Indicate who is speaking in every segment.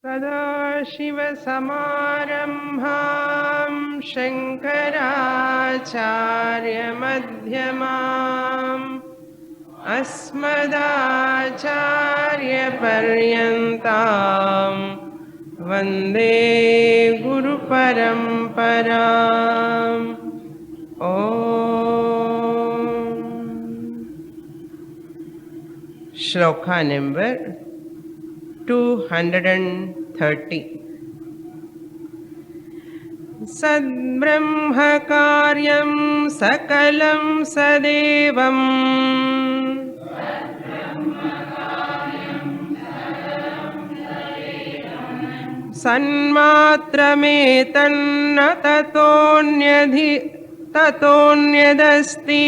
Speaker 1: सदाशिवसमारम्भां शङ्कराचार्यमध्यमाम् अस्मदाचार्यपर्यन्तां वन्दे गुरुपरम्पराम् ॐ श्लोका नंबर 230 सद्ब्रह्मकार्यं सकलं सदेवं सन्मात्रमेतन्न ततोऽन्यदस्ति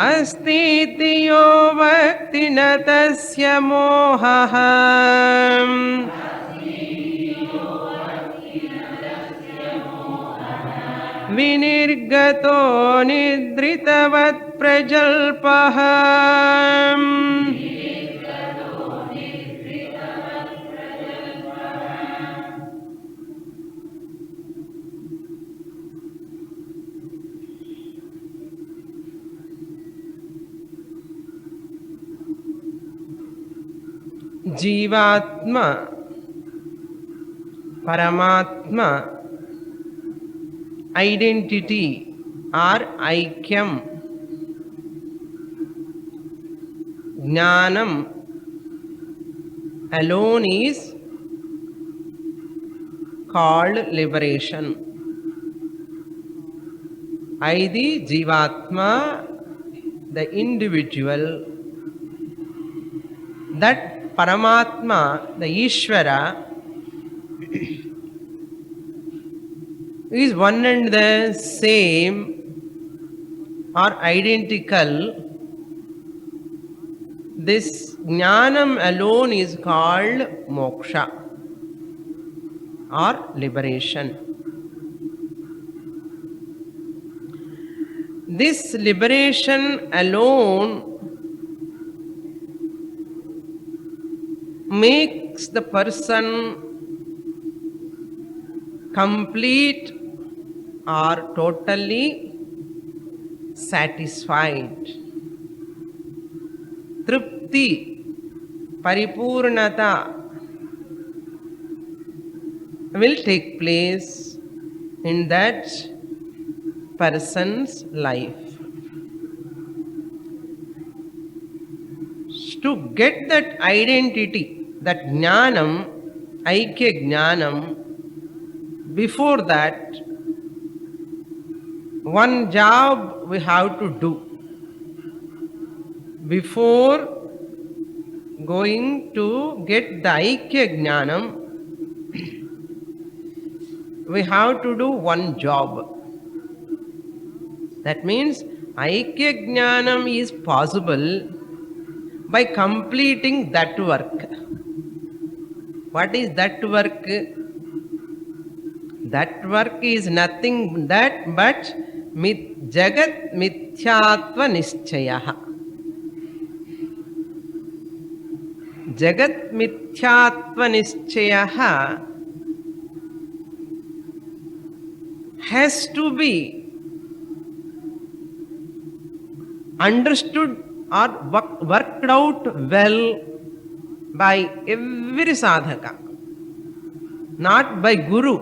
Speaker 1: अस्तीति यो वक्ति न तस्य मोहः विनिर्गतो निद्रितवत् प्रजल्पः जीवात्मा परमात्मा identity or aikyam jnanam alone is called liberation. The jivatma, the individual, that Paramatma, the Ishvara, is one and the same or identical. This jnanam alone is called moksha or liberation. This liberation alone makes the person complete or totally satisfied. Tripti, paripurnata will take place in that person's life. To get that identity, that jnanam, aikya jnanam, before that, one job we have to do. Before going to get the aikya jnanam, we have to do one job. That means aikya jnanam is possible by completing that work. What is that work? That work is nothing that but jagat mithyatva nischayah. Jagat mithyatva nischayah has to be understood or worked out well by every sadhaka, not by Guru.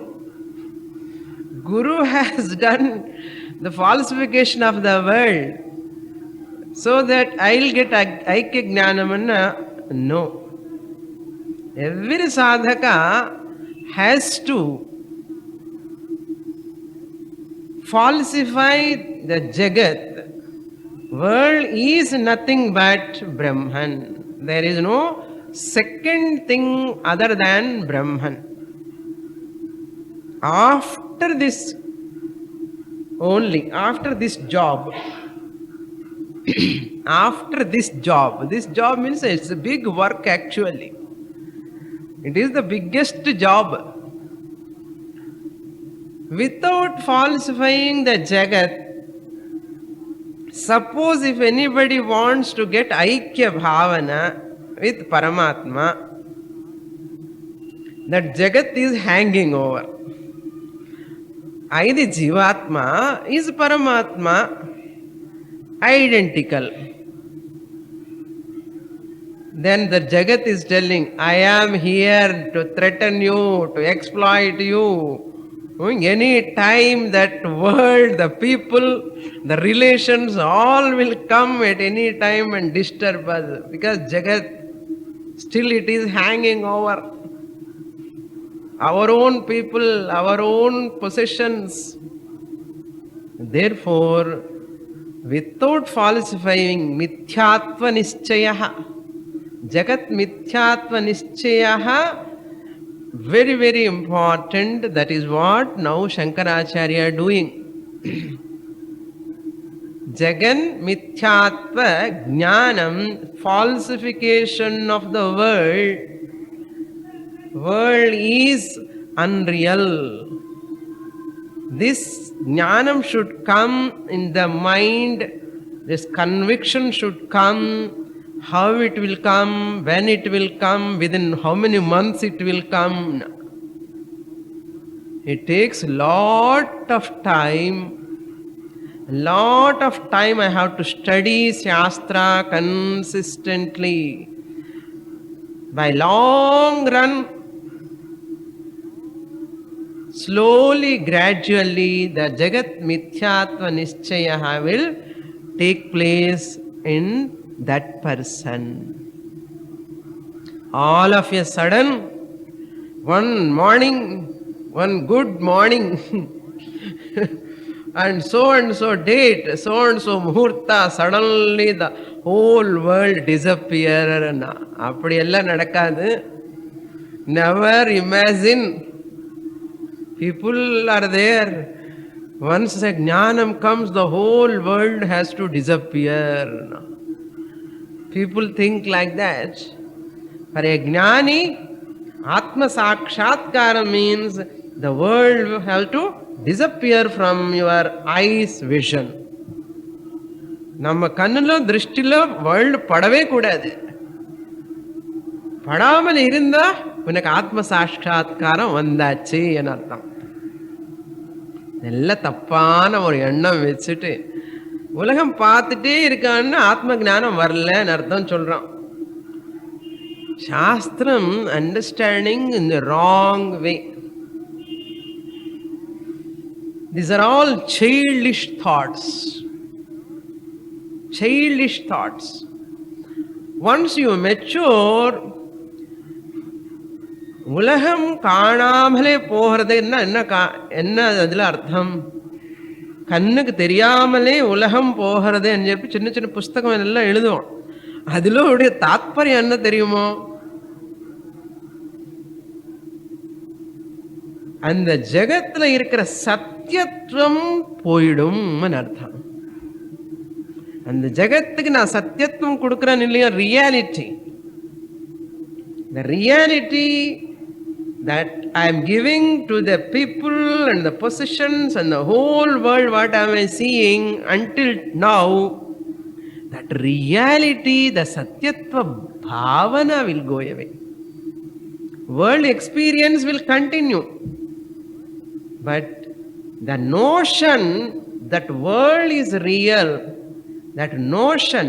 Speaker 1: Guru has done the falsification of the world so that I'll get aikya jnanam. No. Every sadhaka has to falsify the jagat. World is nothing but Brahman. There is no second thing other than Brahman. After this only, after this job, this job means it's a big work actually. It is the biggest job. Without falsifying the Jagat, Suppose if anybody wants to get Aikya Bhavana with Paramatma, that Jagat is hanging over. Aidi Jivatma is Paramatma, identical. Then the Jagat is telling, I am here to threaten you, to exploit you. Any time that world, the people, the relations, all will come at any time and disturb us. Because Jagat, still it is hanging over. Our own people, our own possessions. Therefore, without falsifying, mithyatva nischayah. Jagat mithyatva nischayah, very, very important. That is what now Shankaracharya are doing. Jagan mithyatva jnanam, falsification of the world. World is unreal. This jnanam should come in the mind. This conviction should come. How it will come, when it will come, within how many months it will come. It takes lot of time. Lot of time I have to study Shastra consistently. By long run, slowly, gradually, the Jagat Mithyatva Nischaya will take place in that person. All of a sudden, one morning, one good morning, and so date, so and so muhurta, suddenly the whole world disappear. Appadi ella nadakadu. Never imagine. People are there. Once a jnanam comes, the whole world has to disappear. People think like that. For a jnani, Atma Sakshatkara means the world will have to disappear from your eyes vision. Namma kannilo drishtilo world padave kudadu. Padamal irunda unak Atma Sakshatkara vandachi enartham. Ella tappana or ennam vechittu உலகம் பார்த்துட்டே இருக்கான்னு ஆத்ம ஞானம் வரலன்னு அர்த்தம் சொல்றான். சாஸ்திரம் understanding in the wrong way. These are all childish thoughts. Childish thoughts. Once you mature, உலகம் காணாமலே போகிறது என்ன அதுல அர்த்தம்? கண்ணுக்கு தெரியாமலே உலகம் போகிறதுன்னு சொல்லி சின்ன சின்ன புஸ்தகம் எல்லாம் எழுதுவோம். அதுல உடைய தாத்பரியம் என்ன தெரியுமோ? அந்த ஜெகத்துல இருக்கிற சத்தியத்துவம் போயிடும் அர்த்தம். அந்த ஜெகத்துக்கு நான் சத்தியத்துவம் கொடுக்கிறேன் இல்லையா, reality. The reality that I am giving to the people and the possessions and the whole world, what am I seeing until now, that reality, the Satyatva Bhavana will go away. World experience will continue. But the notion that world is real, that notion,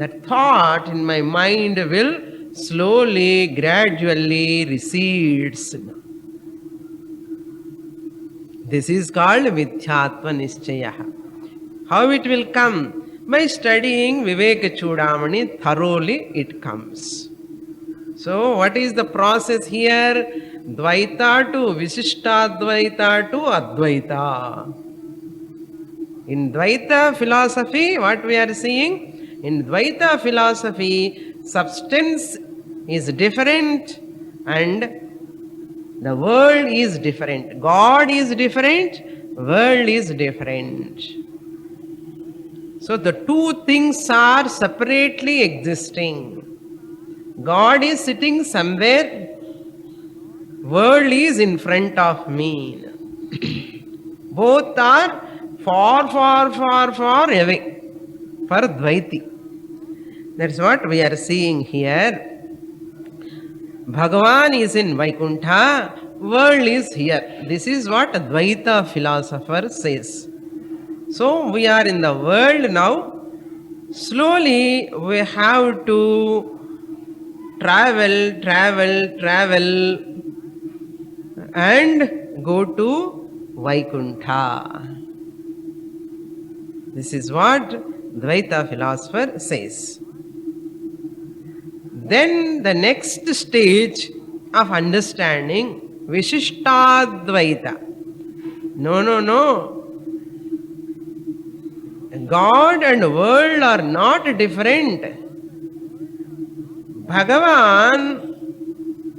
Speaker 1: that thought in my mind will slowly, gradually recedes. This is called Mithyatva Nischaya. How it will come? By studying Viveka Chudamani thoroughly it comes. So what is the process here? Dvaita to Visishtadvaita to Advaita. In Dvaita philosophy, what we are seeing? In Dvaita philosophy, substance is different and the world is different. God is different, world is different. So the two things are separately existing. God is sitting somewhere, world is in front of me. Both are far, far, far, far away. for Dvaiti. That's what we are seeing here. Bhagavan is in Vaikuntha, world is here. This is what Dvaita philosopher says. So we are in the world now. Slowly we have to travel and go to Vaikuntha. This is what Dvaita philosopher says. Then the next stage of understanding, Vishishtadvaita. No. God and world are not different. Bhagavan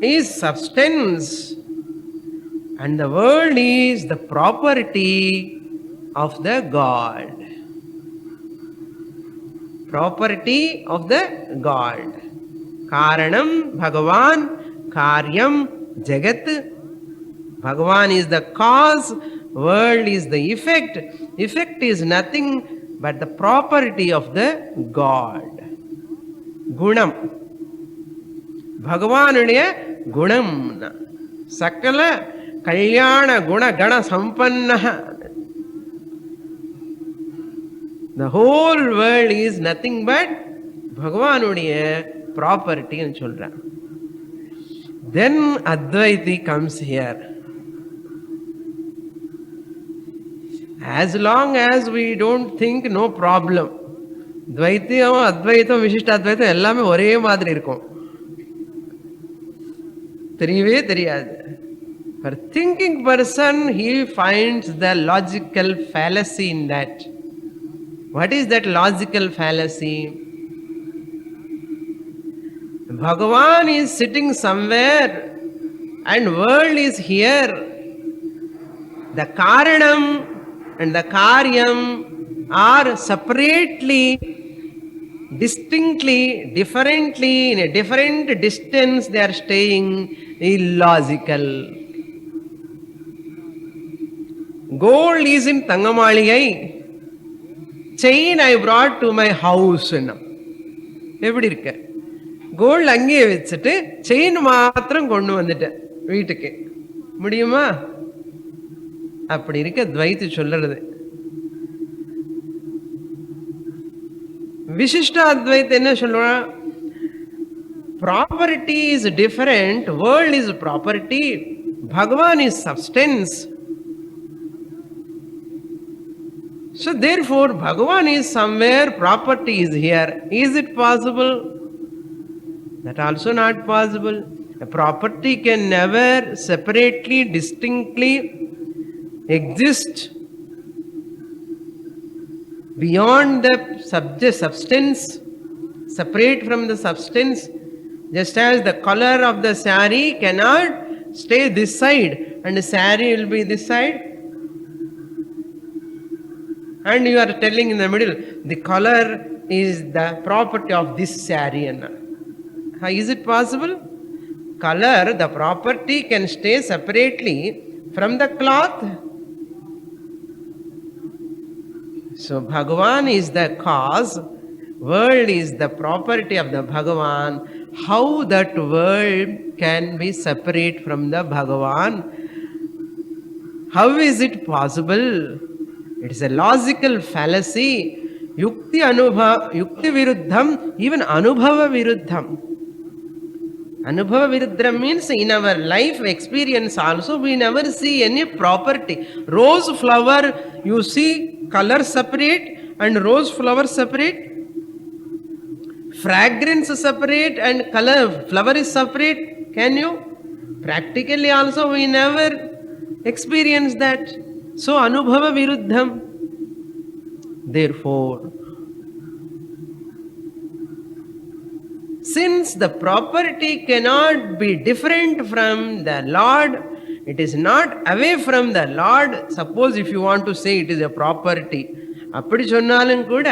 Speaker 1: is substance and the world is the property of the God. Property of the God. Karanam Bhagavan, Karyam Jagat. Bhagavan is the cause, world is the effect. Effect is nothing but the property of the God. Gunam. Bhagavanudaya Gunam. Sakala Kalyana Guna Gana Sampanna. The whole world is nothing but Bhagavanudaya property and children. Then Advaiti comes here. As long as we don't think, no problem. Dvaitiyam, Advaitam, Vishishtadvaitam எல்லாமே ஒரே மாதிரி இருக்கும். தெரியவே தெரியாது. For thinking person, he finds the logical fallacy in that. What is that logical fallacy? Bhagavan is sitting somewhere and world is here. The Karanam and the Karyam are separately, distinctly, differently, in a different distance they are staying. Illogical. Gold is in Tangamaligai. Chain I brought to my house. எப்படி இருக்க? Gold அங்கேயே வச்சுட்டு chain மாத்திரம் கொண்டு வந்துட்டேன் வீட்டுக்கு. முடியுமா? அப்படி இருக்க துவைத்து சொல்றது. விசிஷ்ட அத்வைத் என்ன சொல்றான்? Property is different, world is property, Bhagavan is substance. So therefore Bhagavan is somewhere, property is here. Is it possible? That also not possible. A property can never separately, distinctly exist beyond the substance, separate from the substance. Just as the color of the saree cannot stay this side and the saree will be this side. And you are telling in the middle, the color is the property of this saree. How is it possible? Color, the property can stay separately from the cloth. So Bhagavan is the cause, world is the property of the Bhagavan. How that world can be separate from the Bhagavan? How is it possible? It is a logical fallacy. Yukti viruddham, even anubhava viruddham. Anubhava viruddham means in our life experience also we never see any property. Rose flower, you see color separate and rose flower separate. Fragrance separate and color, flower is separate. Can you? Practically also we never experience that. So anubhava viruddham. Therefore, since the property cannot be different from the Lord, it is not away from the Lord. Suppose if you want to say it is a property, அப்படி சொன்னாலும் கூட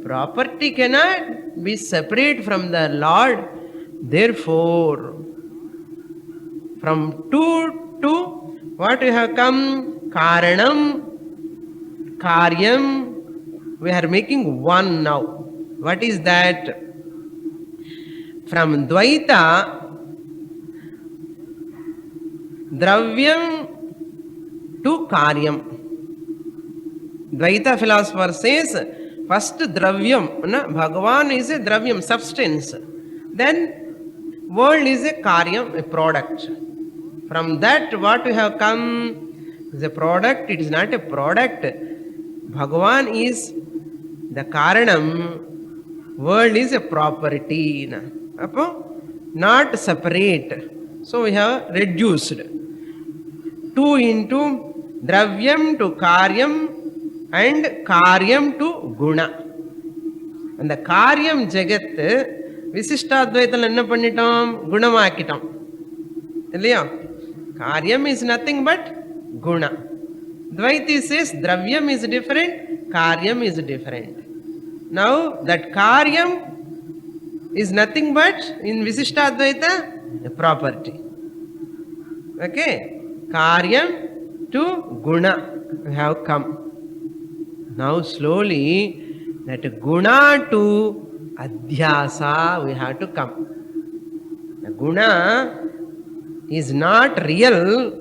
Speaker 1: property cannot be separate from the Lord. Therefore, from two to what we have come, Karanam, Karyam, we are making one now. What is that? From Dvaita, Dravyam to Karyam. Dvaita philosopher says, first Dravyam, Bhagavan is a Dravyam, substance. Then world is a Karyam, a product. From that, what we have come is a product. It is not a product. Bhagavan is the Karanam, world is a property. Not separate. So we have reduced. 2 into Dravyam to Karyam and Karyam to Guna. And the Karyam Jagat, Visishtadvaital enna pannitom? Gunamakitam. Illaya? Karyam is nothing but Guna. Dvaiti says Dravyam is different, Karyam is different. Now that Karyam is nothing but, in Visishtadvaita, a property. Okay? Karyam to Guna have come. Now slowly that Guna to Adhyasa we have to come. The Guna is not real.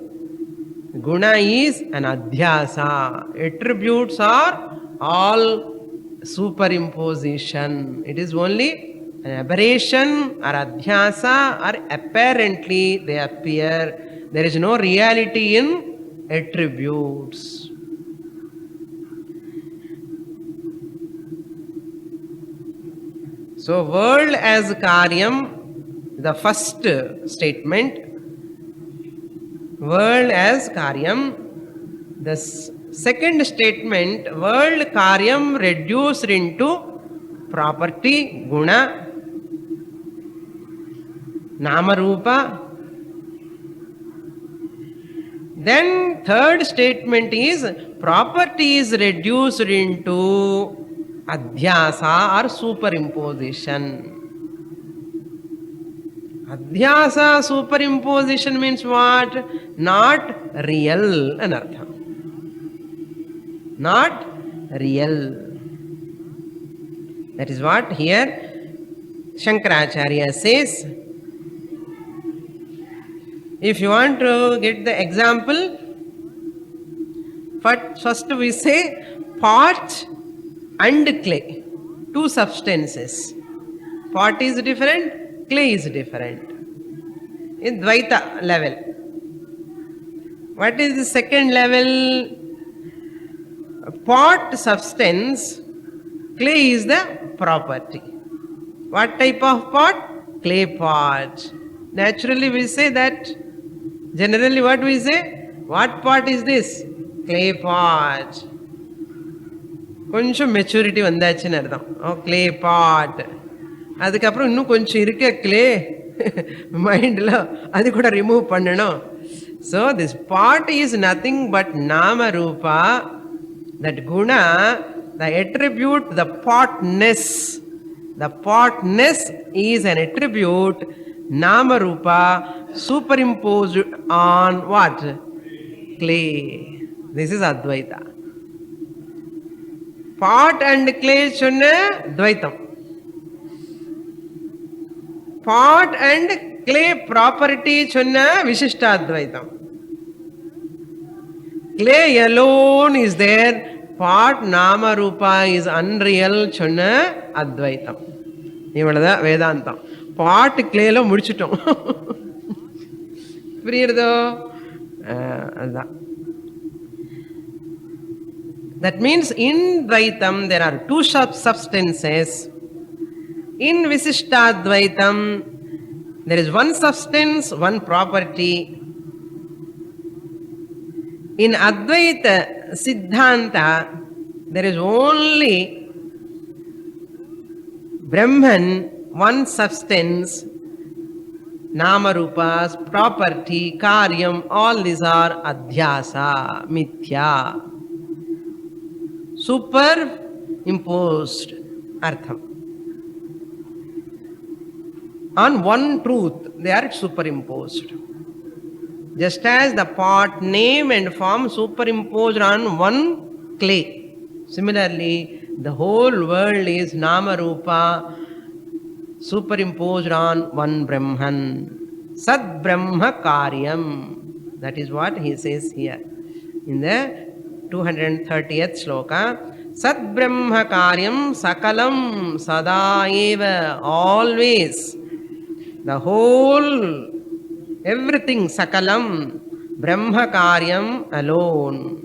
Speaker 1: Guna is an Adhyasa. Attributes are all superimposition. It is only an aberration or Adhyasa, or apparently they appear. There is no reality in attributes. So world as Karyam, the first statement, world as Karyam. The second statement, world Karyam reduced into property, Guna, Nama Rupa. Then third statement is property is reduced into Adhyasa or superimposition. Adhyasa superimposition means what? Not real anartha. Not real. That is what here Shankaracharya says. If you want to get the example, first we say pot and clay, two substances. Pot is different, clay is different. In Dvaita level. What is the second level? Pot substance, clay is the property. What type of pot? Clay pot. Naturally we say that. Generally what we say? What pot is this? Clay pot. கொஞ்சம் maturity வந்தாச்சுன்னு அர்த்தம். Clay pot. அதுக்கப்புறம் இன்னும் கொஞ்சம் இருக்க clay மைண்டில் அது கூட ரிமூவ் பண்ணணும். So this pot is nothing but நாம ரூபா. தட் குணா, the attribute, the potness. The potness is an attribute, nama rupa, superimposed on what? Clay. This is Advaita. Pot and clay சொன்ன Dvaitam. Pot and clay property சொன்ன Vishishtadvaitam. Clay alone is there. Pot nama rupa is unreal சொன்ன Advaitam. இவ்வளவுதான் வேதாந்தம். பாட் கிளேல முடிச்சிட்டோம். புரியுறதோ? அதுதான். That means in Dvaitam there are two substances. In Visishtadvaitam there is one substance, one property. In Advaita Siddhanta there is only Brahman, one substance, Nama Rupas, property, Karyam, all these are Adhyasa, Mithya. Superimposed Artham. On one truth, they are superimposed. Just as the pot name and form superimposed on one clay. Similarly, The whole world is Nama Rupa superimposed on one Brahman. Sad Brahma Karyam. That is what he says here in the 230th sloka. Sad Brahma Karyam Sakalam Sada Eva. Always. The whole, everything, Sakalam, Brahma Karyam alone.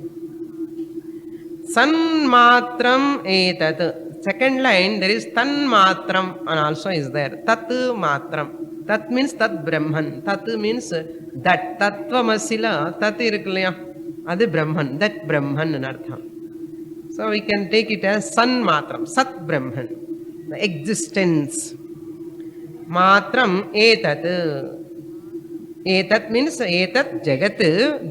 Speaker 1: San matram etat. Second line, there is tan matram and also is there. Tat matram. Tat means tat Brahman. Tat means that. Tattvamasila. Tat irukkalaya. Adu Brahman. That Brahman in artham. So we can take it as san matram. Sat Brahman. The existence. Matram etat. Etat means etat jagat.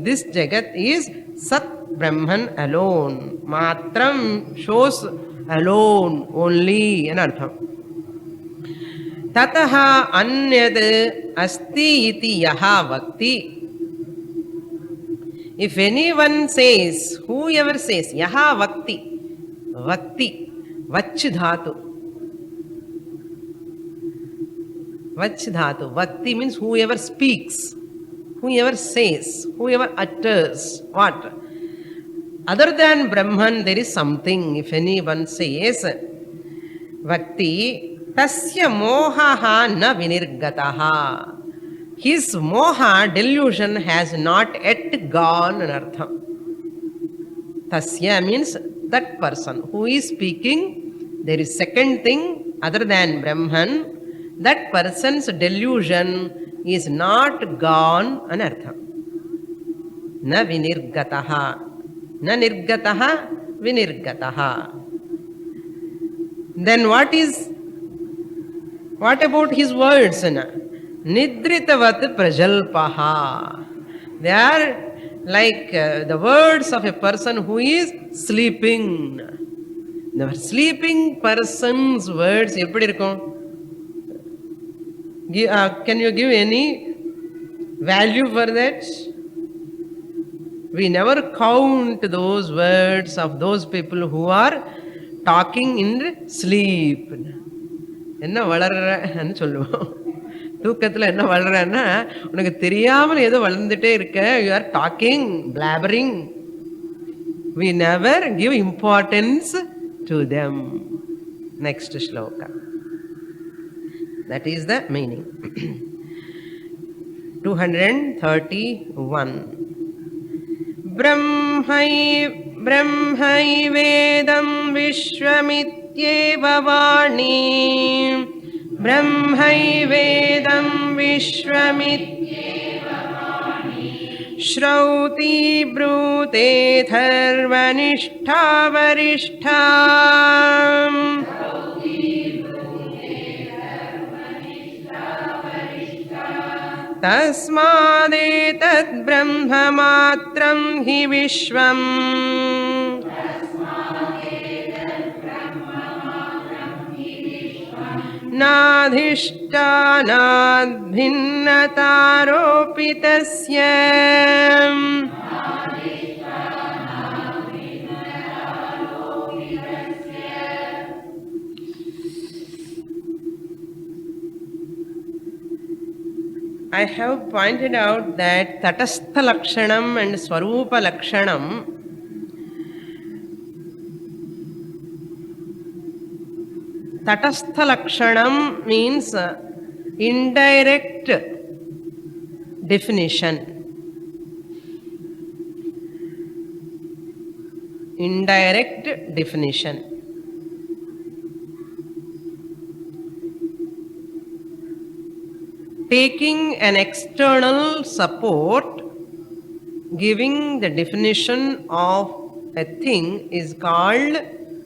Speaker 1: This jagat is Sat Brahman alone. Matram shows alone, only an artham. Tataha anyad asti iti yaha vakti. If anyone says, whoever says, yaha vakti, vakti, vachidhatu. Vachidhatu. Vakti means whoever speaks, whoever says, whoever utters. What? Other than Brahman, there is something. If anyone says, Vakti, tasya mohaha na vinirgataha. His moha, delusion, has not yet gone, in artham. Tasya means that person who is speaking. There is second thing other than Brahman. That person's delusion is not gone, an artham. Na vinirgataha. Na nirgataha, vinirgataha. Then what about his words? Nidritavat prajalpaha. They are like the words of a person who is sleeping. The sleeping person's words, eppadi irukum? Can you give any value for that? We never count those words of those people who are talking in sleep. என்ன வளர்றன்னு சொல்லுவோம். தூக்கத்தில் என்ன வளர்றன்னா உனக்கு தெரியாமல் ஏதோ வளர்ந்துட்டே இருக்க. You are talking, blabbering. We never give importance to them. Next shloka. That is the meaning. 231. ब्रह्मैवेदं विश्वमित्येव वाणी. ब्रह्मैवेदं विश्वमित्येव वाणी. श्रौति ब्रूते धर्मनिष्ठा वरिष्ठा. तस्मादेतद् ब्रह्ममात्रं हि विश्वम्. नाधिष्ठानाद्भिन्नतारोपितस्य. I have pointed out that Tatastha Lakshanam and Swarupa Lakshanam Tatastha Lakshanam means indirect definition. Indirect definition. Taking an external support, giving the definition of a thing is called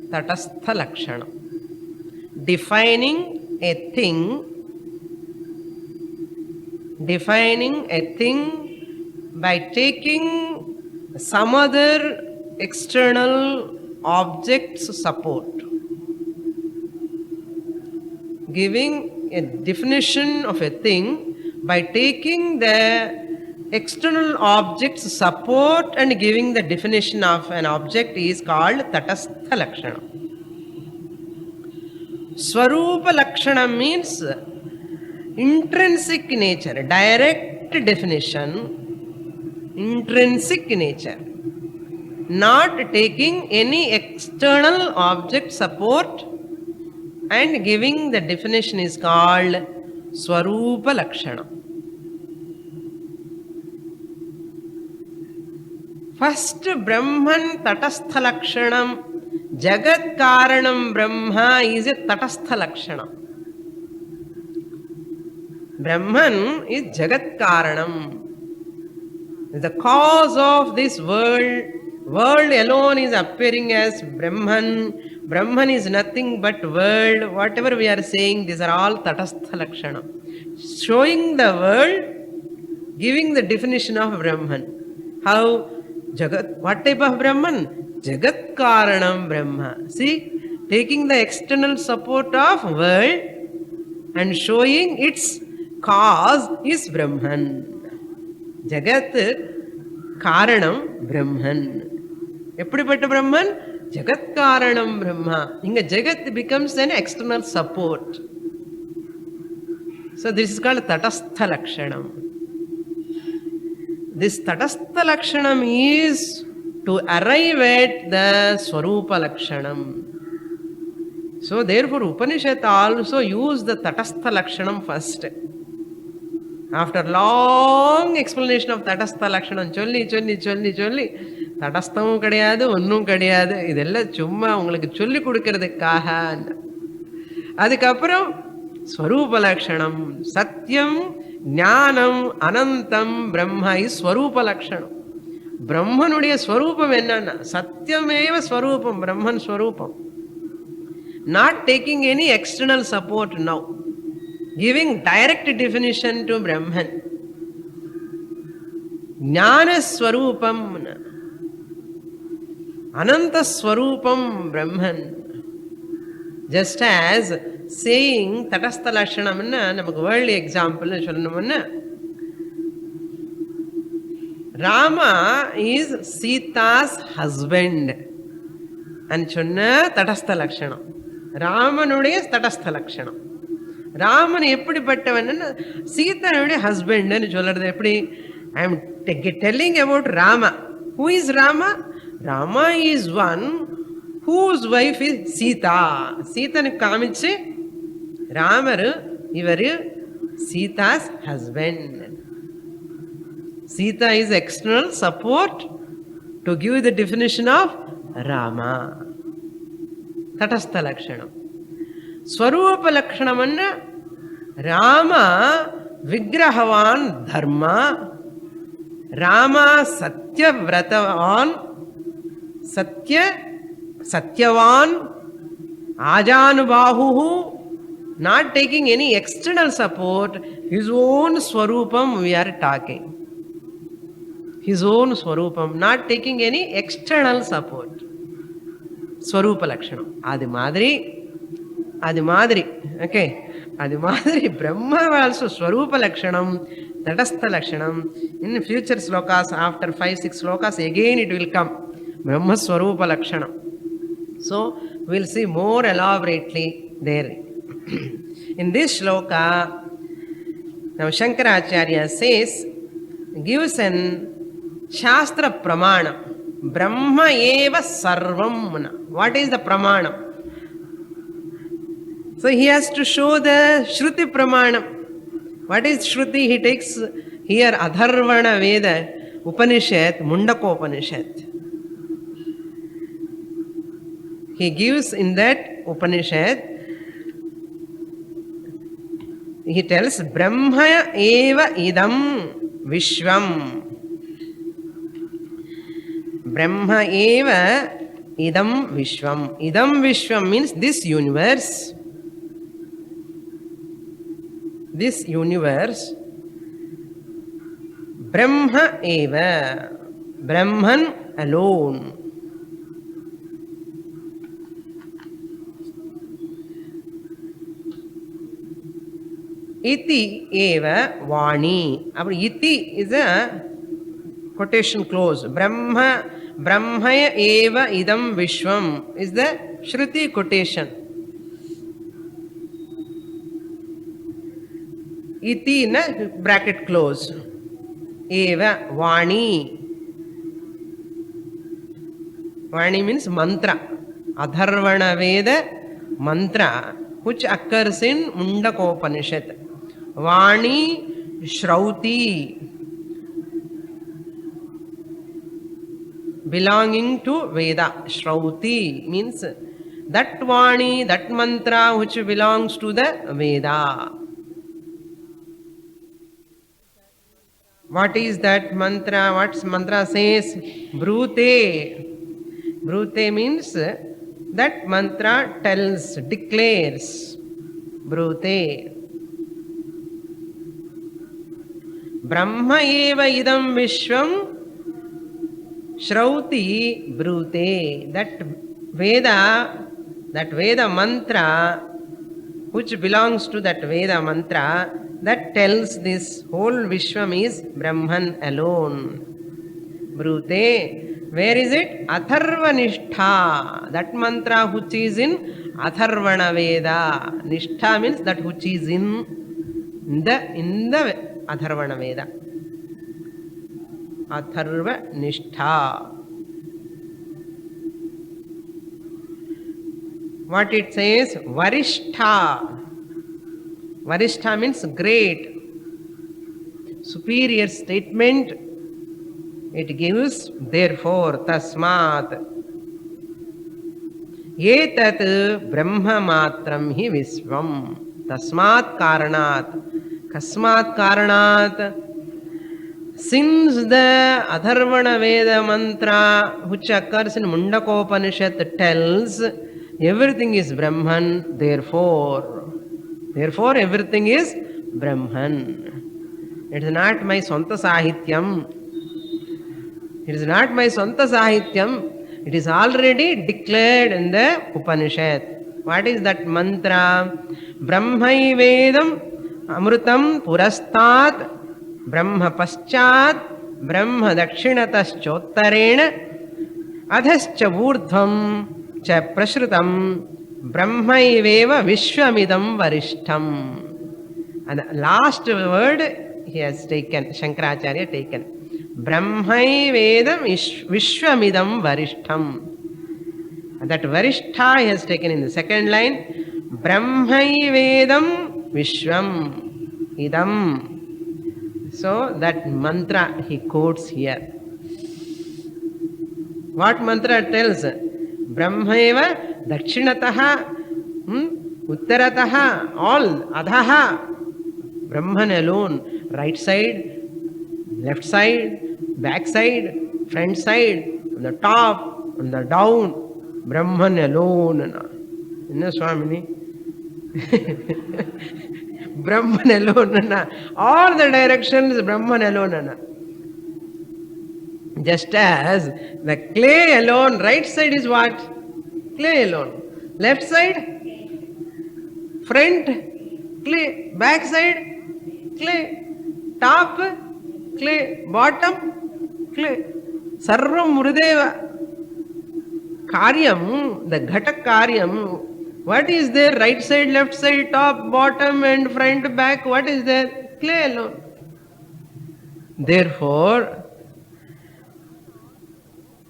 Speaker 1: Tatastha Lakshana. Defining a thing by taking some other external object's support. Giving a definition of a thing by taking the external object's support and giving the definition of an object is called Tatastha Lakshana. Swarupa Lakshana means intrinsic nature, direct definition, intrinsic nature, not taking any external object support and giving the definition is called Swarupa Lakshana. First Brahman Tatastha Lakshanam, Jagat Karanam Brahma is a Tatastha Lakshana. Brahman is Jagat Karanam. The cause of this world. World alone is appearing as Brahman. Brahman is nothing but world. Whatever we are saying, these are all Tatastha Lakshana. Showing the world, giving the definition of Brahman. How? Jagat. What type of Brahman? Jagat Karanam Brahma. See, taking the external support of world and showing its cause is Brahman. Jagat Karanam Brahman. எப்படிப்பட்ட Brahman? Jagat Karanam Brahma. Inga Jagat becomes an external support. So this is called Tatastha Lakshanam. This Tatastha Lakshanam is to arrive at the Swarupa Lakshanam. So therefore Upanishad also use the Tatastha Lakshanam first. After long explanation of Tatastha Lakshanam, சொல்லி தடஸ்தமும் கிடையாது, ஒன்றும் கிடையாது, இதெல்லாம் சும்மா உங்களுக்கு சொல்லி கொடுக்கறதுக்காக. அதுக்கப்புறம் ஸ்வரூப லக்ஷணம், சத்தியம் ஞானம் அனந்தம் பிரம்ம இஸ் ஸ்வரூப லக்ஷணம். பிரம்மனுடைய ஸ்வரூபம் என்னன்னா சத்தியமேவ ஸ்வரூபம், பிரம்மன் ஸ்வரூபம். Not taking any external support now, giving direct definition to Brahman. Jnana Swarupam, Ananta Swarupam Brahman. Just as saying Tatastha Lakshanam, namakku worldly example sollanumna, Rama is Sita's husband and sonna Tatastha Lakshanam. ராமனுடைய தடஸ்த லட்சணம். ராமன் எப்படிப்பட்டவன்? சீதானுடைய husband சொல்றது எப்படி? I am telling about Rama. Who is Rama? Rama is one whose wife is Sita. சீதனுக்கு காமிச்சு ராமரு இவரு Sita's husband. Sita is external support to give the definition of Rama. ತಟಸ್ಥ ಲಕ್ಷಣ. ಸ್ವರೂಪ ಲಕ್ಷಣವನ್ನ ರಾಮ ವಿಗ್ರಹವಾನ್ ಧರ್ಮ, Rama ಸತ್ಯವ್ರತವಾನ್, Satyavan ಆಜಾನುಬಾಹು, not taking any external support, his own swarupam we are talking. His own swarupam, not taking any external support. ஸ்வரூப லட்சணம். அது மாதிரி ஓகே, அது மாதிரி பிரம்ம ஆல்சோ ஸ்வரூப லட்சணம், தடஸ்த லட்சணம். In future slokas, after 5-6 slokas again it will come brahmaswarupa lakshanam. So we will see more elaborately there. In this shloka now Shankaracharya says, gives an shastra pramanam. Brahma eva sarvam. What is the pramanam? So he has to show the Shruti pramanam. What is Shruti? He takes here Atharvana Veda Upanishad, Mundakopanishad. He gives in that Upanishad, he tells Brahma eva idam vishvam. Brahma eva idam vishvam. Idam vishvam means this universe. This universe. Brahma eva. Brahman alone. Iti eva vani. Iti is a quotation close. Brahmaya eva idam vishwam is the Shruti quotation. iti na bracket close. Eva Vani. Vani means mantra. Atharvana Veda mantra which occurs in Mundakopanishad. Vani Shrauti belonging to Veda. Shrauti means that Vani, that mantra which belongs to the Veda. What is that mantra? What mantra says? Brute. Brute means that mantra tells, declares. Brute. Brahma eva idam vishwam Shrauti Brute. That Veda mantra which belongs to that Veda mantra that tells this whole Vishwam is Brahman alone. Brute. Where is it? Atharva Nishtha. That mantra which is in Atharvana Veda. Nishtha means that which is in the Atharvana Veda. Atharva Nishtha. What it says? Varishtha. Varishtha means great, superior statement. It gives, therefore, tasmat. Etat Brahma matram hi visvam. Tasmat karanat. Kasmat karanat. Since the Atharvana Veda mantra which occurs in Mundakopanishad tells everything is Brahman, therefore everything is Brahman. It is not my Sonta Sahityam. It is not my Sonta Sahityam. It is already declared in the Upanishad. What is that mantra? Brahmai Vedam Amrutam Purastat Brahma Paschat Brahma Dakshinataschotarena Adhascha Vurdhvam Cha Prashrutam Brahmaiveva Vishwamidam Varishtam. And the last word he has taken, Shankaracharya taken. Brahmaivedam Vishwamidam Varishtam. And that Varishtha he has taken in the second line. Brahmaivedam Vishwam Idam. So that mantra he quotes here. What mantra tells? Brahmaeva Dakshinataha, Uttarataha, all, Adhaha, Brahman alone, right side, left side, back side, front side, on the top, on the down, Brahman alone. Inna Swamini? Brahman alone. All the directions, Brahman alone. Just as the clay alone, right side is what? Clay alone. Left side, front, clay. Back side, clay. Top, clay. Bottom, clay. Sarvam Murudeva. Karyam, the Ghatak Karyam. What is there? Right side, left side, top, bottom, and front, back. What is there? Clay alone. Therefore,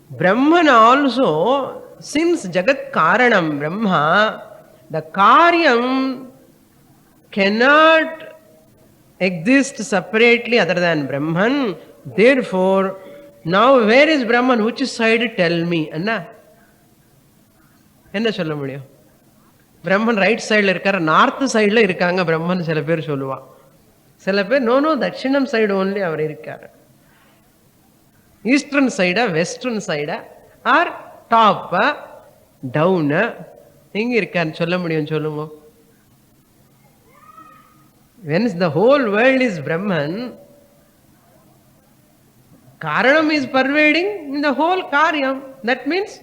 Speaker 1: Brahman also, since Jagat Karanam Brahma, the Karyam cannot exist separately other than Brahman. Therefore, now where is Brahman? Which side? Tell me. Anna? Enna solla mudiyum? Brahman right side la irukara, north side la irukanga Brahman sila per solluva. Sila per no, Dakshinam side only avaru irukkaru. Eastern side, western side, or top, down, எங்க இருக்கான்னு சொல்ல முடியும் சொல்லுங்க. When the whole world is Brahman, Karanam is pervading in the whole Karyam. That means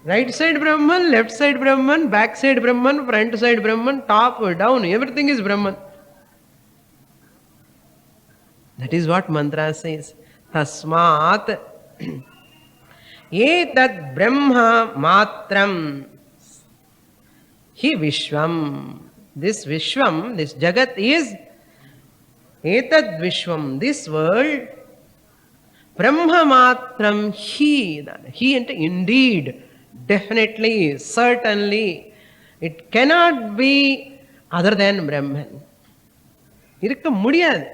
Speaker 1: right side Brahman, left side Brahman, back side Brahman, front side Brahman, top, down, everything is Brahman. That is what mantra says. Tasmat etat Brahma matram hi Vishwam. This Vishwam, this Jagat is Etad Vishwam, this world. Brahma matram he. He and indeed, definitely, certainly. It cannot be other than Brahman. இருக்க முடியாது.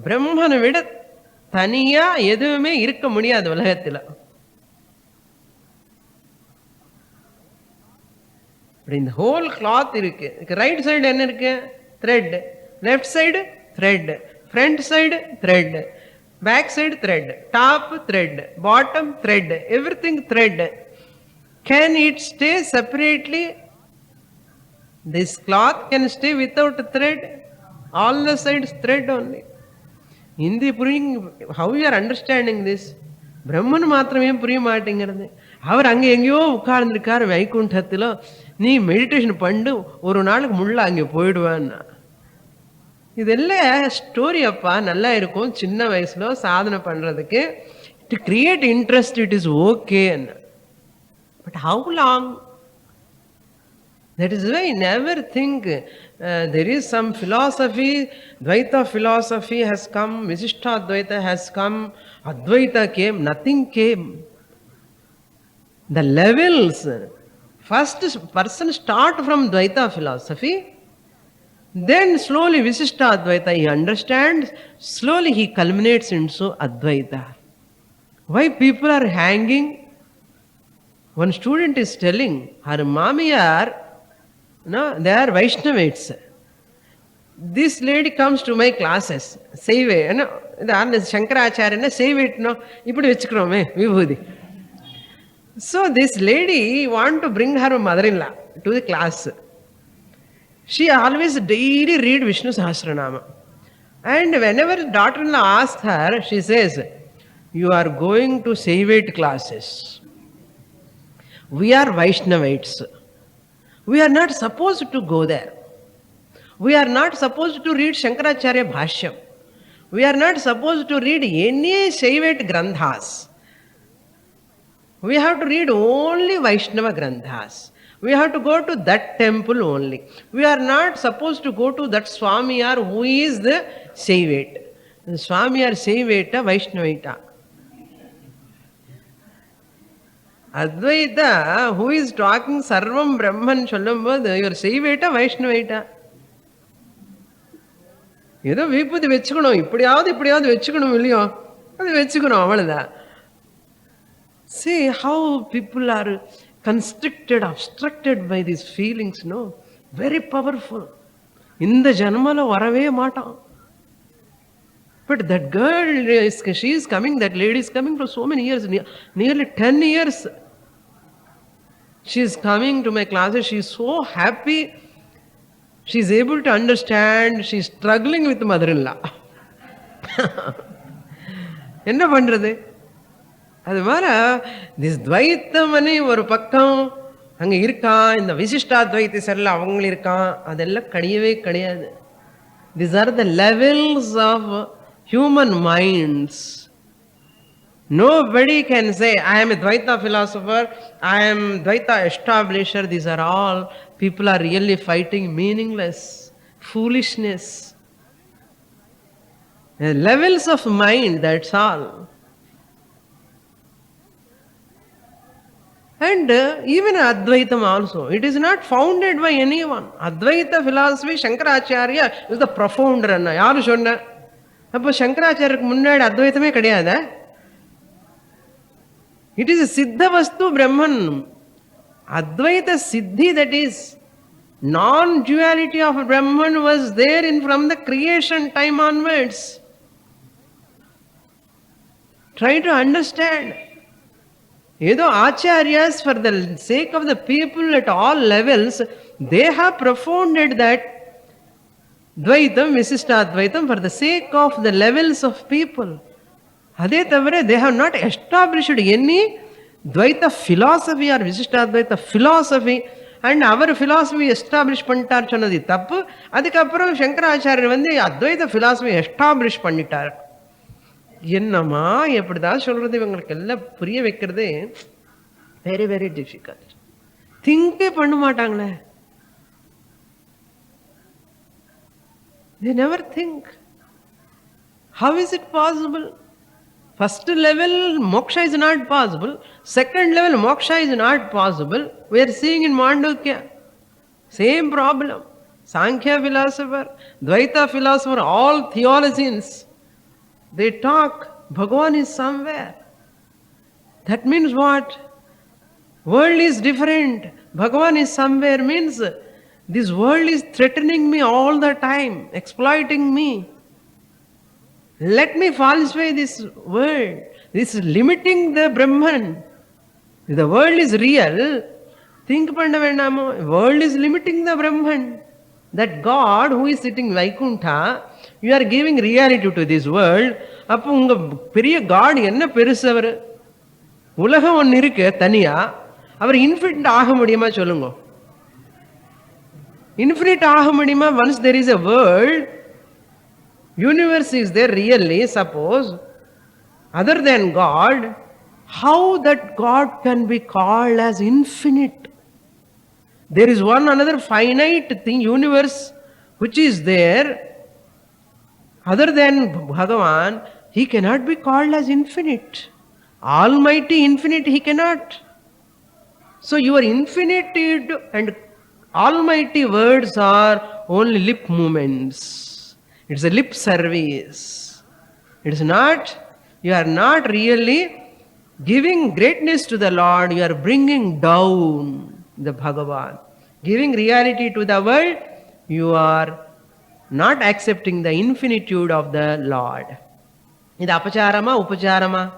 Speaker 1: பிரம்மனை விட தனியா எதுவுமே இருக்க முடியாது உலகத்தில். இந்த ஹோல் கிளாத் இருக்கு. ரைட் சைடு என்ன இருக்கு? Thread. Left side thread. Front side thread. Back side thread. Top thread. Bottom thread. Everything thread. Can it stay separately? This cloth can stay without a thread. All the sides thread only. Hindi புரியுங்க. How you are understanding this? பிரம்மன் மாத்திரமே புரிய மாட்டேங்கிறது. அவர் அங்கே எங்கேயோ உட்கார்ந்துருக்காரு வைகுண்டத்தில். நீ meditation பண்ணு, ஒரு நாளுக்கு முள்ள அங்கே போயிடுவான்னா. இதெல்லாம் ஸ்டோரி அப்பா. நல்லா இருக்கும் சின்ன வயசுல சாதனை பண்றதுக்கு. To create interest it is okay. But how long? That is why I never think there is some philosophy, Dvaita philosophy has come, Visishtadvaita has come, Advaita came, nothing came. The levels, first person start from Dvaita philosophy, then slowly Visishtadvaita he understands, slowly he culminates into Advaita. Why people are hanging? One student is telling, her mamiyar, no, they are Vaishnavites. This lady comes to my classes. Save it. No, the Shankaracharya save it. No, ippudu vechukrome vibhuti. So this lady want to bring her mother-in-law to the class. She always daily read Vishnu Sahasranama. And whenever daughter-in-law asks her, she says, you are going to save it classes. We are Vaishnavites. We are not supposed to go there. We are not supposed to read Shankaracharya Bhashyam. We are not supposed to read any Shaivat Granthas. We have to read only Vaishnava Granthas. We have to go to that temple only. We are not supposed to go to that Swamiyar who is the Shaivat. Swamiyar Shaivata Vaishnavita. Advaita, who is talking Sarvam Brahman சொல்லும்போது இவர் செய்வேட்டா வைஷ்ணவேட்டா? ஏதோ விபூதி வச்சுக்கணும், இப்படியாவது வச்சுக்கணும் இல்லையோ, அது வச்சுக்கணும் அவ்வளவுதான். See how people are constricted, obstructed by these feelings, no? Very powerful. இந்த ஜன்மல வரவே மாட்டான். But that girl, she is coming, that lady is coming for so many years, nearly 10 years. She is coming to my classes. She is so happy. She is able to understand. She is struggling with mother-in-law. என்ன பண்றது? அது மாதிரி this துவைத்தமனே ஒரு பக்கம் அங்கே இருக்கான். இந்த விசிஷ்டாத்வைத்தி செல்ல அவங்களும் இருக்கான். அதெல்லாம் கிடையவே கிடையாது. These are the levels of human minds. Nobody can say, I am a Dvaita philosopher, I am Dvaita establisher. These are all, people are really fighting meaningless, foolishness. Levels of mind, that's all. And even Advaitam also, it is not founded by anyone. Advaita philosophy, Shankaracharya is the profounder. யாரு சொன்ன? அப்போ சங்கராச்சாரியருக்கு முன்னாடி அத்வைத்தமே கிடையாதா? It is a Siddha Vastu Brahman. Advaita Siddhi, that is non-duality of Brahman, was there from the creation time onwards. Try to understand. Either acharyas, for the sake of the people at all levels, they have profounded that Dvaitam, Visishtadvaitam for the sake of the levels of people. அதே தவிர they have not established any Dvaita philosophy or Visishtadvaita philosophy. And our philosophy establish பண்ணிட்டார் சொன்னது தப்பு. அதுக்கப்புறம் சங்கராச்சாரியர் அத்வைத philosophy establish பண்ணிட்டார். என்னமா எப்படிதான் சொல்றது? இவங்களுக்கு எல்லாம் புரிய வைக்கிறது வெரி வெரி டிஃபிகல்ட். திங்கே பண்ண மாட்டாங்களே. They never think. How is it possible? First level moksha is not possible. Second level moksha is not possible. We are seeing in Mandukya. Same problem. Sankhya philosopher, Dvaita philosopher, all theologians, they talk, Bhagavan is somewhere. That means what? World is different. Bhagavan is somewhere means this world is threatening me all the time, exploiting me. Let me falsify this world. This is limiting the Brahman. If the world is real, think Pandavendamo, world is limiting the Brahman. That God who is sitting Vaikuntha, you are giving reality to this world. அப்போ உங்க பெரிய God என்ன பெருசு அவர்? உலகம் ஒன்று இருக்கு தனியா, அவர் infinite ஆக முடியுமா சொல்லுங்க? இன்ஃபினிட் ஆக முடியுமா? once there is a world, universe is there really, suppose, other than God, how that God can be called as infinite? There is one another finite thing, universe, which is there, other than Bhagavan, he cannot be called as infinite. Almighty infinite, he cannot. So your infinite and almighty words are only lip movements. It's a lip service. It's not, you are not really giving greatness to the Lord, you are bringing down the Bhagavan. Giving reality to the world, you are not accepting the infinitude of the Lord. Is it apacharama, upacharama?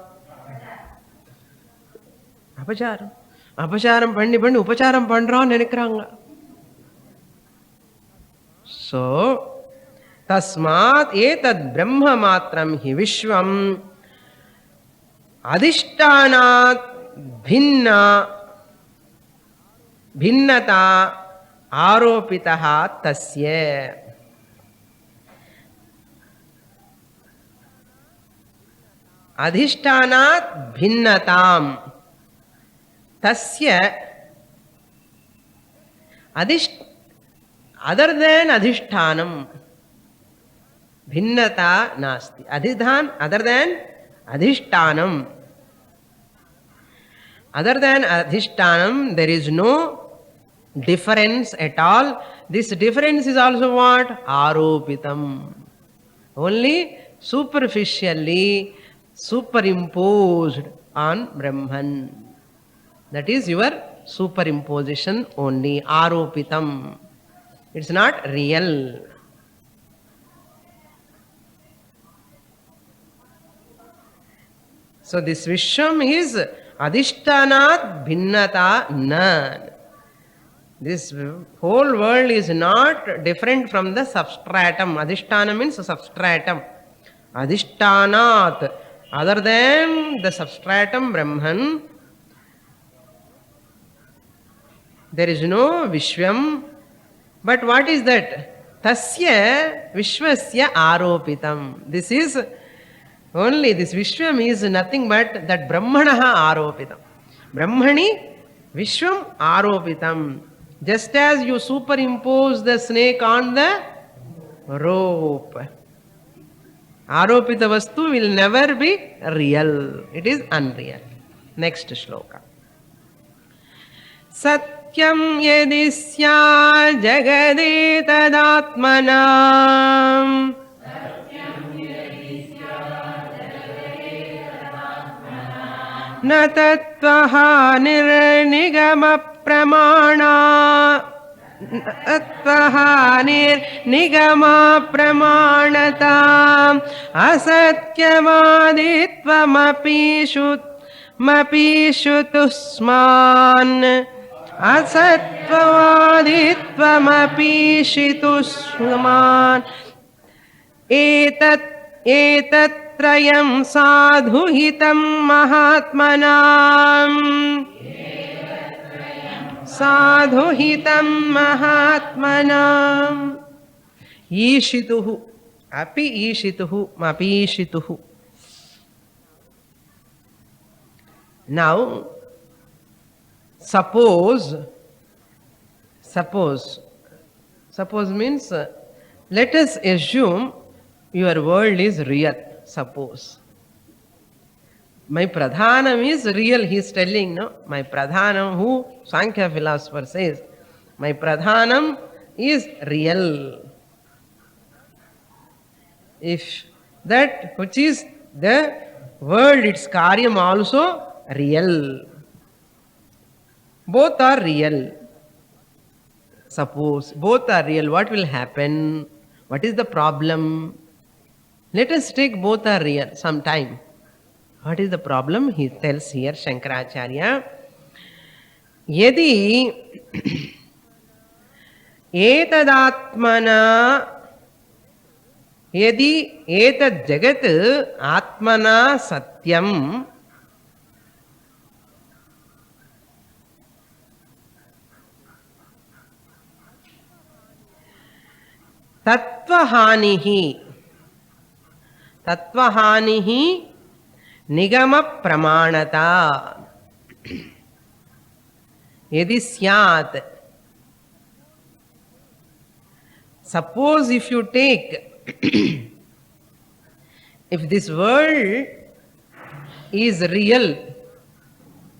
Speaker 1: Apacharam. Apacharam panni upacharam pandran nenikranga. So, tasmat etad brahma matram hi vishwam adhishtanat भिन्नता आरोपितः तस्य. अधिष्ठानात् भिन्नताम् तस्य other than अधिष्ठानम भिन्नता नास्ति. अधिष्ठान other than अधिष्ठानम, other than अधिष्ठानम there is no difference at all. This difference is also what? Aropitam. Only superficially superimposed on Brahman. That is your superimposition only. Aropitam. It's not real. So this Vishwam is Adhishtanat Bhinnata Nan. This whole world is not different from the substratum. Adhisthana means substratum. Adhishtanat, other than the substratum Brahman, there is no Vishwam. But what is that? Tasya Vishwasya Aropitam. This is only, this Vishwam is nothing but that Brahmanaha Aropitam. Brahmani Vishwam Aropitam. Just as you superimpose the snake on the rope, Aropita Vastu will never be real. It is unreal. Next shloka. Satyam yadi sya jagade tadatmanam na tattvaha nirnigama pramana tattvaha nirnigama pramanata asatyavaditvam apishutusman asattvavaditvam apishutusman etat Trayam sadhuhitam mahatmanam sadhuhitam mahatmanam ishituhu api ishituhu mapishituhu. Now suppose means Let us assume your world is real, suppose. My pradhanam is real, he is telling, no? My pradhanam, who Sankhya philosopher says, my pradhanam is real. If that which is the world, its karyam also real. Both are real. Suppose both are real, what will happen? What is the problem? Let us take both are real sometime. What is the problem? He tells here, Shankaracharya, Yadi etadatmana यदि एतद् जगत् आत्मना सत्यम तत्वहानिः निगम प्रमाणता यदि स्यात्. Suppose if you take if this world is real,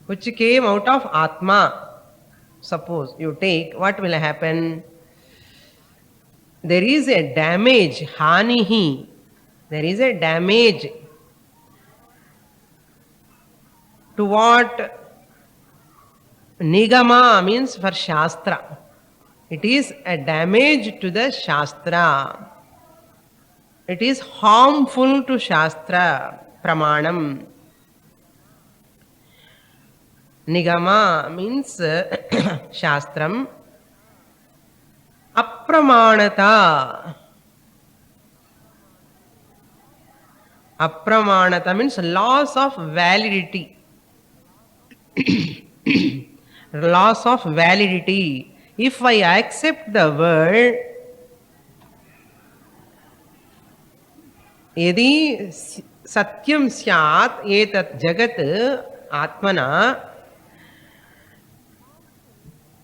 Speaker 1: which came out of Atma, suppose you take, what will happen? There is a damage, hanihi. There is a damage to what? Nigama means for Shastra. It is a damage to the Shastra. It is harmful to Shastra, Pramanam. Nigama means Shastram. Apramanata. Apramanata means loss of validity. Loss of validity. If I accept the word, यदि सत्यम स्यात् एतत् जगत् आत्मना,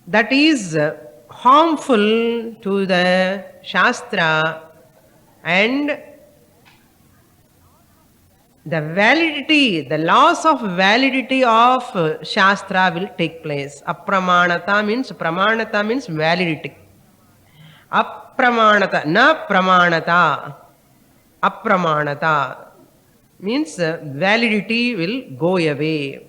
Speaker 1: that is harmful to the Shastra, and the validity, the loss of validity of Shastra will take place. Apramanata means validity. Apramanata, na pramanata. Apramanata means validity will go away.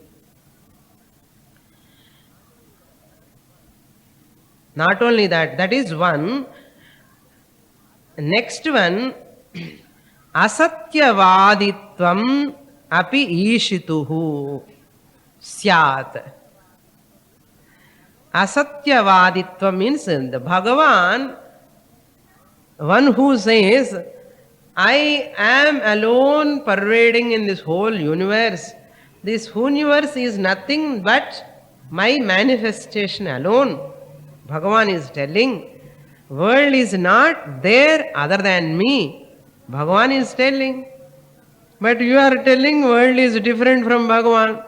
Speaker 1: Not only that, that is one. Next one, asatyavaditvam api ishituhu syat. Asatyavaditvam means the Bhagavan, one who says, I am alone pervading in this whole universe. This universe is nothing but my manifestation alone. Bhagavan is telling, world is not there other than me. Bhagavan is telling. But you are telling world is different from Bhagavan.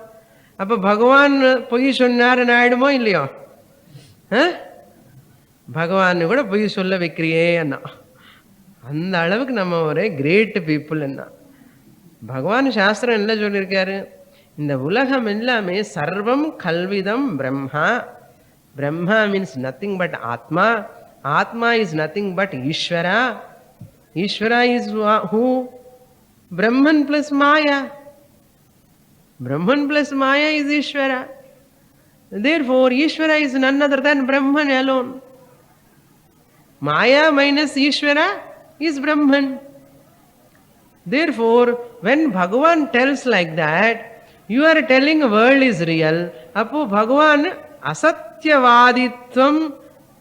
Speaker 1: Appa Bhagavan poi sonnar naidmo illiyo? Bhagavan kuda poi solla vikriye anna. அந்த அளவுக்கு நம்ம ஒரு great people என்ன. பகவான் சாஸ்திரம் என்ன சொல்லியிருக்காரு? இந்த உலகம் எல்லாமே சர்வம் கல்விதம் Brahma. Brahma means nothing but Atma. Atma is nothing but Ishwara. Ishwara is who? Brahman plus Maya. Brahman plus Maya is Ishvara. Therefore, Ishvara is none other than Brahman alone. Maya minus Ishvara is Brahman. Therefore, when Bhagavan tells like that, you are telling the world is real. Apo Bhagavan asatyavaditvam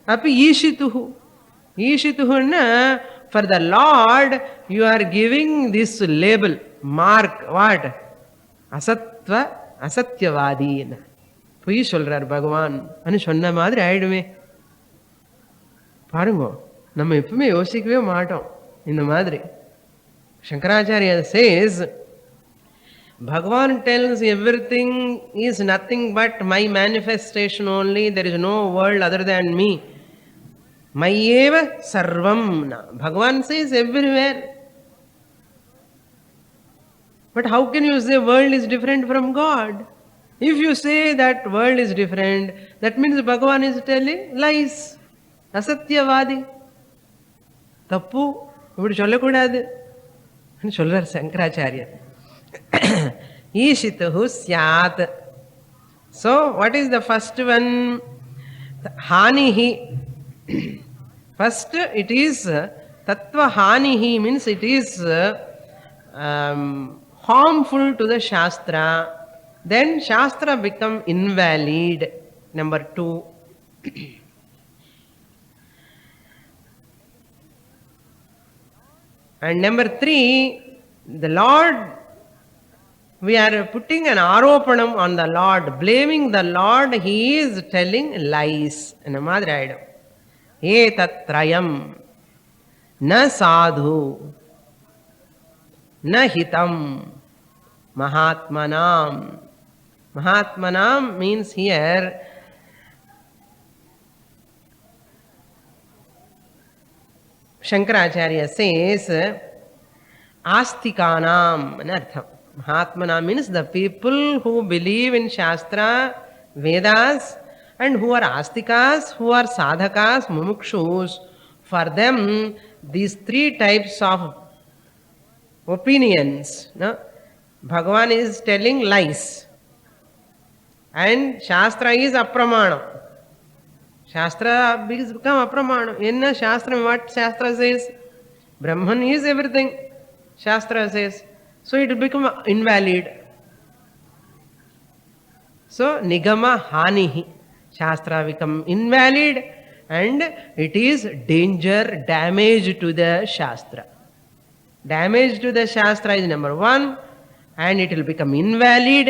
Speaker 1: api ishituhu. Ishituhu na, for the Lord, you are giving this label, mark, what? Asatva, asatyavadi. பொய் சொல்றார் பகவான் அனு சொன்ன மாதிரி ஆயிடுமே. பாருங்க, நம்ம எப்பவுமே யோசிக்கவே மாட்டோம் இந்த மாதிரி. Shankaracharya says, Bhagavan tells everything is nothing but my manifestation only. There is no world other than me. Mayeva sarvam. Bhagavan says everywhere. But how can you say world is different from God? If you say that world is different, that means Bhagavan is telling lies. அசத்தியவாதி. தப்பு இப்படி சொல்லக்கூடாது சொல்றார் சங்கராச்சாரியர். ஈஷித்து ஸ்யாத். So what is the first one? Hanihi. First it is tattva hanihi, means it is harmful to the Shastra. Then Shastra become invalid. Number 2. And number 3, the Lord, we are putting an aropanam on the Lord, blaming the Lord. He is telling lies. And madri aidum. Etatrayam na sadhu na hitam mahatmanam. Mahatmanam means here Shankaracharya says Astikanam anartham. Mahatmanam means the people who believe in Shastra, Vedas, and who are Astikas, who are Sadhakas, Mumukshus. For them, these 3 types of opinions, no? Bhagavan is telling lies. And Shastra is apramanam. Shastra has become apramanam. In a Shastra, what Shastra says? Brahman is everything, Shastra says. So it will become invalid. So Nigama Hanihi. Shastra become invalid and it is danger, damage to the Shastra. Damage to the Shastra is number 1, and it will become invalid,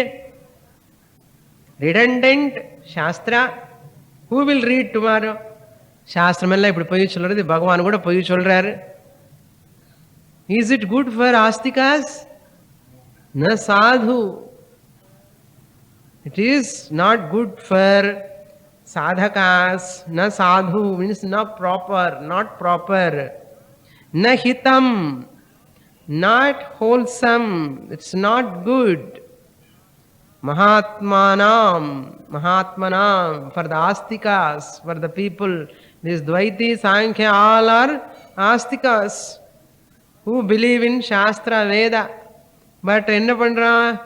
Speaker 1: redundant Shastra. Who will read tomorrow? Shastramella ippudu poyi solradhu Bhagavan kuda poyi solraru. Is it good for astikas? Na sadhu. It is not good for sadhakas. Na sadhu means not proper, not proper. Na hitam, not wholesome. It's not good. Mahatmanam, Mahatmanam, for the astikas, for the people. These Dvaiti, Sankhya, all are astikas who believe in Shastra, Veda. But enna pandra?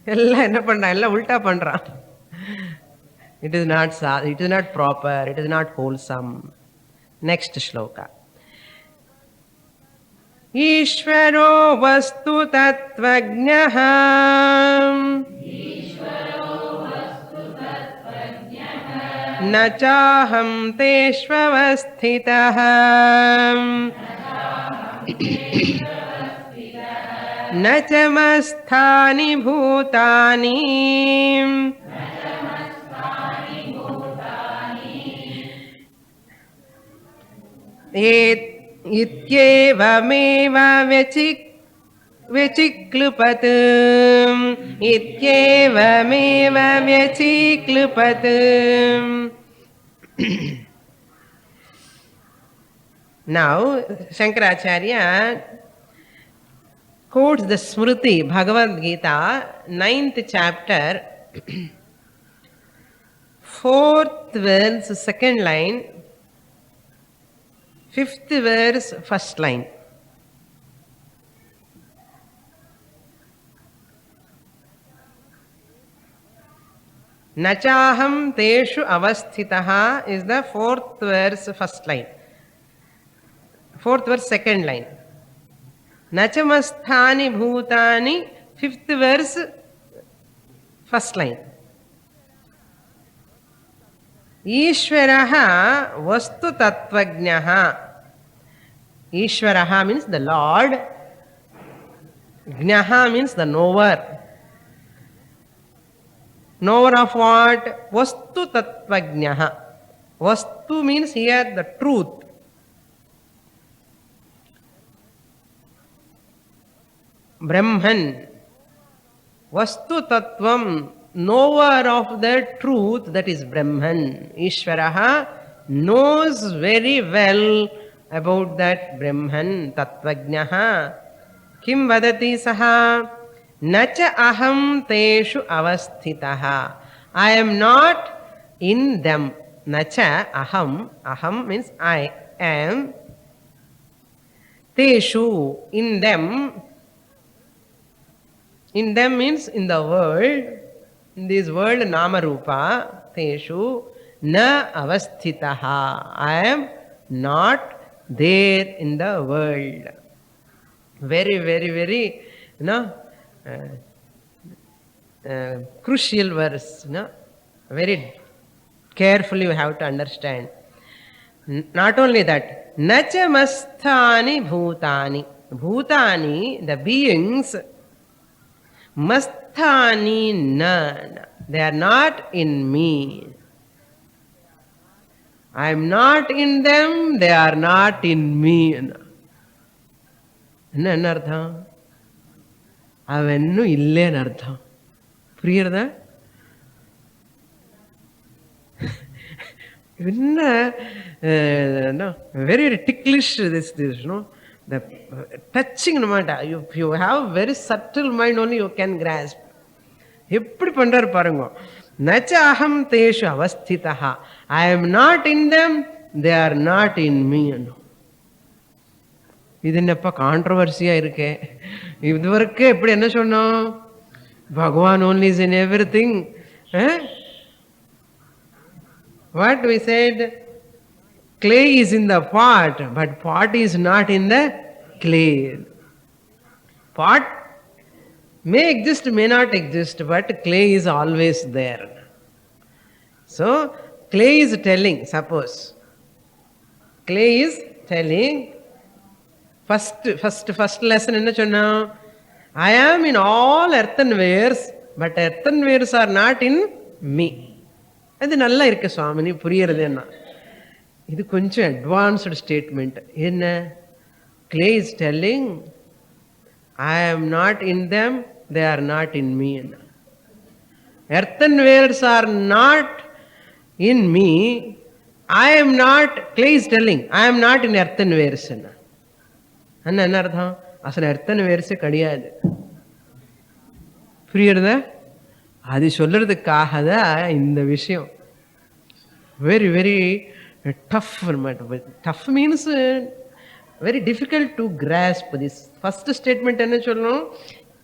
Speaker 1: Ella enna pandra? Ella ulta pandra. It is not proper, it is not wholesome. Next shloka. Ishvaro vastu tattvajñah na chaham teshvavasthitah na chamasthani bhutani ityevameva vyachiklupat ityevameva vyachiklupat. Now Shankaracharya quotes the Smriti, Bhagavad Gita, 9th chapter, 4th verse, 2nd line, 5th verse, 1st line. Nachaham teshu avasthitaha is the 4th verse, 1st line. 4th verse, 2nd line. Nachamasthani bhutani, 5th verse, 1st line. Ishvaraha vastu tattvajñah. Ishvaraha means the Lord. Jnaha means the knower. Knower of what? Vastu tattvajñah. Vastu means here the truth. Brahman. Vastu tattvam knower of the truth, that is Brahman. Ishvaraha knows very well about that Brahman, Tattvajnaha. Kim vadati saha? Nacha aham teshu avasthitaha. I am not in them. Nacha aham. Aham means I am. Teshu, in them. In them means in the world. In this world, Namarupa, Teshu, na avasthitaha. I am not there in the world. Very, very, very, crucial verse. Very carefully you have to understand. Not only that, nacha masthani bhutani. Bhutani, the beings, masthani na. They are not in me. I am not in them, they are not in me. என்ன அர்த்தம்? அவனும் இல்லைன்னு அர்த்தம். புரியுறதா? என்ன very ticklish this the touching matter. If you have very subtle mind only you can grasp. எப்படி பண்றாரு பாருங்க. நச்ச அகம் தேஷு அவஸ்திதா. I am not in them, they are not in me. இது என்னப்பா கான்ட்ரவர்சியா இருக்கே. இதுவரைக்கும் எப்படி என்ன சொன்னோம்? பகவான் only is in everything. What we said? Clay is in the pot, but pot is not in the clay. Pot may exist, may not exist, but clay is always there. So, clay is telling, suppose. Clay is telling, first lesson enna sonna? I am in all earthenwares, but earthenwares are not in me. அது நல்லா இருக்கு சுவாமினி, புரியுறது என்ன? இது கொஞ்சம் advanced statement. என்ன? Clay is telling, I am not in them, they are not in me. Earthenwares are not in me, I am not. Clay is telling, I am not in earthenwares. என்ன அர்த்தம்? அசல் earthenwares கிடையாது. புரியுறதா? அது சொல்றதுக்காக தான் இந்த விஷயம். Very very tough. Tough means very difficult to grasp this. First statement என்ன சொல்லணும்?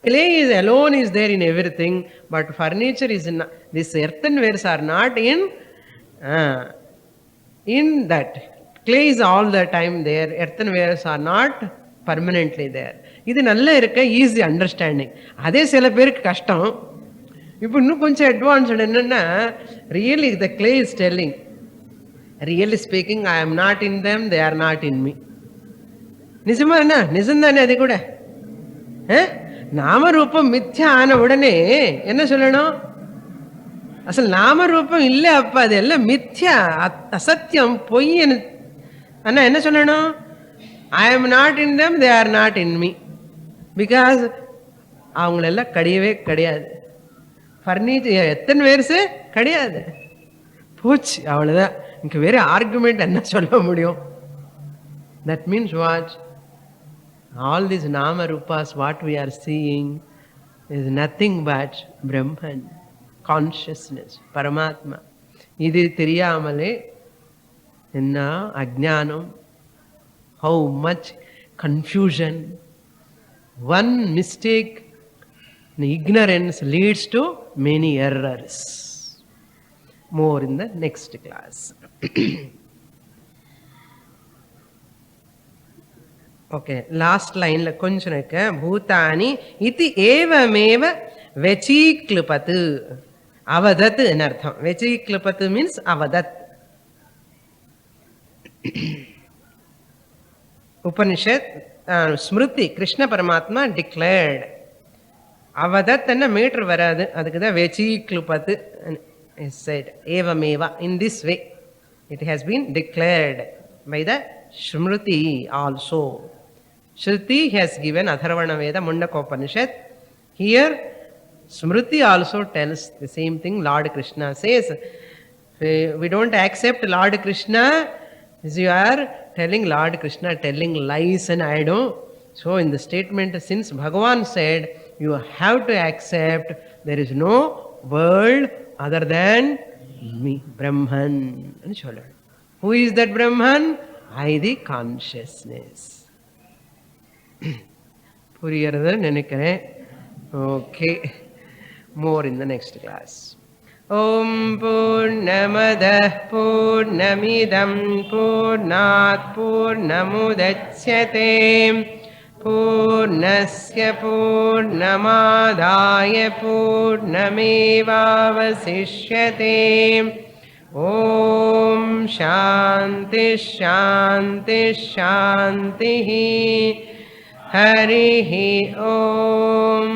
Speaker 1: Clay is alone is there in everything, but furniture is in, this earthenwares are not in that. Clay is all the time there, earthenwares are not permanently there. இது நல்லா இருக்க easy understanding. அதே சில பேருக்கு கஷ்டம். இப்போ இன்னும் கொஞ்சம் அட்வான்ஸ்டு என்னன்னா, really the clay is telling, really speaking, I am not in them, they are not in me. நிஜமா என்ன? நிஜம்தானே அது கூட. நாமரூபம் மித்யா ஆன உடனே என்ன சொல்லணும்? அசல் நாமரூபம் இல்லை அப்பா, அது எல்லாம் மித்யா, அசத்தியம், பொய்ன்னு. அண்ணா என்ன சொல்லணும்? I am not in them, they are not in me. Because அவங்களெல்லாம் கிடையவே கிடையாது. ஃபர்னிச்சர் எத்தனை பேர்ஸு கிடையாது. போச்சு, அவ்வளோதான். இங்கே வேற ஆர்குமெண்ட் என்ன சொல்ல முடியும்? That means what? All these nama rupas, what we are seeing is nothing but Brahman, consciousness, Paramatma. இது தெரியாமலே என்ன அஜ்ஞானம், how much confusion, one mistake, ignorance leads to many errors. More in the next class. Okay, last லைன்ல கொஞ்சம் இருக்க. பூதானி இது ஏவமேவ வெச்சீக்லுபத்து. அவதத் அர்த்தம். வெச்சீக்லுபத்து மீன்ஸ் அவதத். உபனிஷத் ஸ்மிருதி கிருஷ்ண பரமாத்மா டிக்ளேர்ட். அவதத் என்ன மீட்டர் வராது, அதுக்கு தான் வெச்சீக்லுபத்து said. Evameva, in this way it has been declared by the Shruti also. Shruti has given Atharvana Veda, Mundakopanishad. Here Smriti also tells the same thing. Lord Krishna says, we don't accept Lord Krishna, you are telling Lord Krishna, telling lies and I don't. So in the statement, since Bhagavan said, you have to accept there is no world other than me, Brahman. And Sholad. Who is that Brahman? I, the consciousness. புரியறத நினைக்கிறேன். Okay. More in the next class. Om Purnamadah Purnamidam Purnat Purnamudachyate Purnasya Purnamadaya Purnamevavasishyate. Om Shanti Shanti Shanti. Harihi Om.